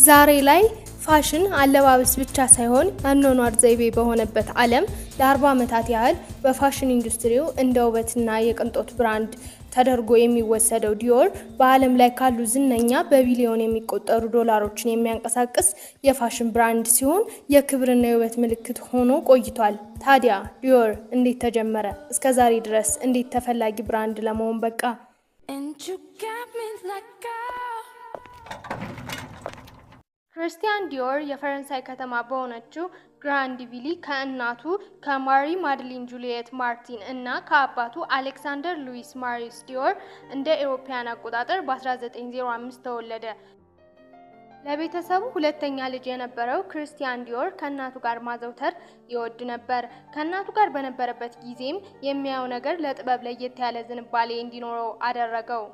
ዛሬ ላይ ፋሽን አለባበስ ብቻ ሳይሆን አኗኗር ዘይቤ በሆነበት ዓለም ለ40 ዓመታት ያህል በፋሽን ኢንዱስትሪው እንደ ውበትና የቅንጦት ብራንድ ተደርጎ የሚወሰደው ዲዮር በዓለም ላይ ካሉ ዝነኛ በቢሊዮን የሚቆጠሩ ዶላሮችን የሚያንቀሳቅስ የፋሽን ብራንድ ሲሆን የክብርና የውበት ምልክት ሆኖ ቆይቷል። ታዲያ ዲዮር እንዴት ተጀመረ? እስከዛሬ ድረስ እንዴት ተፈላጊ ብራንድ ለመሆን በቃ? ክርስቲያን ዲዮር የፈረንሳይ ከተማ በሆነችው ግራንድቪሊ ከእናቱ ከማሪ ማድሊን ጁሊየት ማርቲን እና ከአባቱ አሌክሳንደር ሉዊስ ማሪስ ዲዮር እንደ አውሮፓውያን አቆጣጠር በ1905 ተወለደ። ለቤተሰቡ ሁለተኛ ልጅ የነበረው ክርስቲያን ዲዮር ከእናቱ ጋር ማዘውተር ይወድ ነበር። ከእናቱ ጋር በነበረበት ጊዜም የሚያየው ነገር ለጥበብ ለየት ያለ ዝንባሌ እንዲኖረው አደረገው።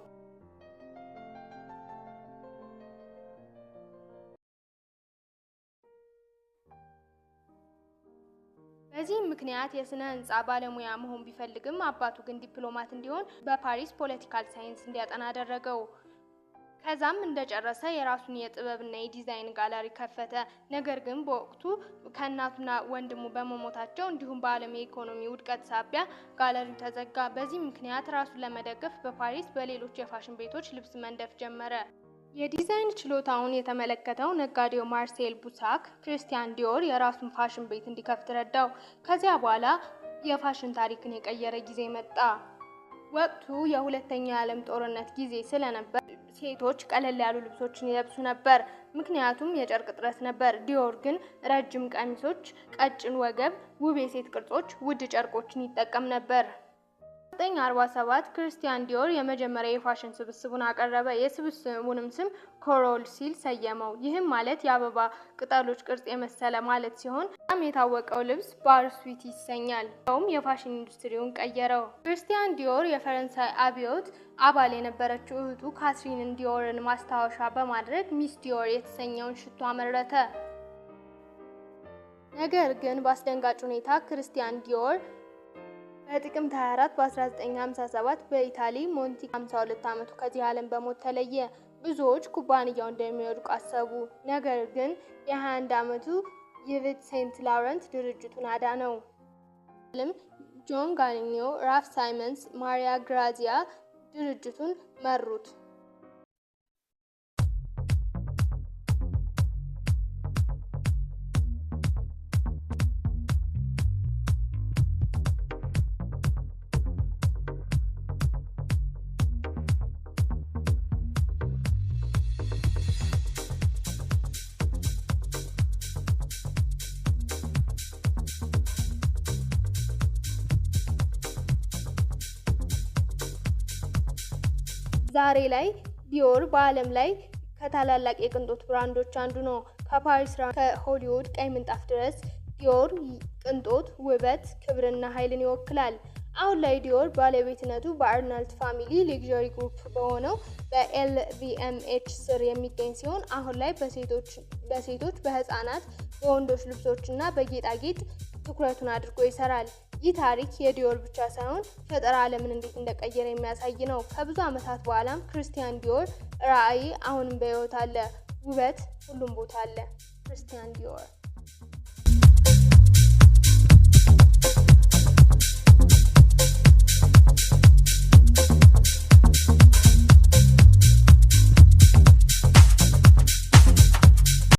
በዚህ ምክንያት የስነ ህንጻ ባለሙያ መሆን ቢፈልግም አባቱ ግን ዲፕሎማት እንዲሆን በፓሪስ ፖለቲካል ሳይንስ እንዲያጠና አደረገው። ከዛም እንደጨረሰ የራሱን የጥበብና የዲዛይን ጋለሪ ከፈተ። ነገር ግን በወቅቱ ከእናቱና ወንድሙ በመሞታቸው እንዲሁም በዓለም የኢኮኖሚ ውድቀት ሳቢያ ጋለሪው ተዘጋ። በዚህ ምክንያት ራሱን ለመደገፍ በፓሪስ በሌሎች የፋሽን ቤቶች ልብስ መንደፍ ጀመረ። የዲዛይን ችሎታውን የተመለከተው ነጋዴው ማርሴል ቡሳክ ክርስቲያን ዲዮር የራሱን ፋሽን ቤት እንዲከፍት ረዳው። ከዚያ በኋላ የፋሽን ታሪክን የቀየረ ጊዜ መጣ። ወቅቱ የሁለተኛው የዓለም ጦርነት ጊዜ ስለነበር ሴቶች ቀለል ያሉ ልብሶችን ይለብሱ ነበር፣ ምክንያቱም የጨርቅ እጥረት ነበር። ዲዮር ግን ረጅም ቀሚሶች፣ ቀጭን ወገብ፣ ውብ የሴት ቅርጾች፣ ውድ ጨርቆችን ይጠቀም ነበር። በ1947 ክርስቲያን ዲዮር የመጀመሪያ የፋሽን ስብስቡን አቀረበ። የስብስቡንም ስም ኮሮል ሲል ሰየመው። ይህም ማለት የአበባ ቅጠሎች ቅርጽ የመሰለ ማለት ሲሆን በጣም የታወቀው ልብስ ባርሱዊት ይሰኛል። ይኸውም የፋሽን ኢንዱስትሪውን ቀየረው። ክርስቲያን ዲዮር የፈረንሳይ አብዮት አባል የነበረችው እህቱ ካትሪን ዲዮርን ማስታወሻ በማድረግ ሚስ ዲዮር የተሰኘውን ሽቶ አመረተ። ነገር ግን በአስደንጋጭ ሁኔታ ክርስቲያን ዲዮር በጥቅምት 24 በ1957 በኢታሊ ሞንቲ 52 ዓመቱ ከዚህ ዓለም በሞት ተለየ። ብዙዎች ኩባንያው እንደሚወድቅ አሰቡ። ነገር ግን የ21 ዓመቱ ይቭስ ሴንት ላውረንት ድርጅቱን አዳነው። ጆን ጋሊኒዮ፣ ራፍ ሳይመንስ፣ ማሪያ ግራዚያ ድርጅቱን መሩት። ዛሬ ላይ ዲዮር በዓለም ላይ ከታላላቅ የቅንጦት ብራንዶች አንዱ ነው። ከፓሪስ ከሆሊውድ ቀይ ምንጣፍ ድረስ ዲዮር ቅንጦት፣ ውበት፣ ክብርና ኃይልን ይወክላል። አሁን ላይ ዲዮር ባለቤትነቱ በአርናልድ ፋሚሊ ሌክዠሪ ግሩፕ በሆነው በኤልቪኤምኤች ስር የሚገኝ ሲሆን አሁን ላይ በሴቶች፣ በህፃናት፣ በወንዶች ልብሶችና በጌጣጌጥ ትኩረቱን አድርጎ ይሰራል። ይህ ታሪክ የዲዮር ብቻ ሳይሆን ፈጠራ ዓለምን እንዴት እንደቀየረ የሚያሳይ ነው። ከብዙ ዓመታት በኋላም ክርስቲያን ዲዮር ራዕይ አሁንም በሕይወት አለ። ውበት ሁሉም ቦታ አለ። ክርስቲያን ዲዮር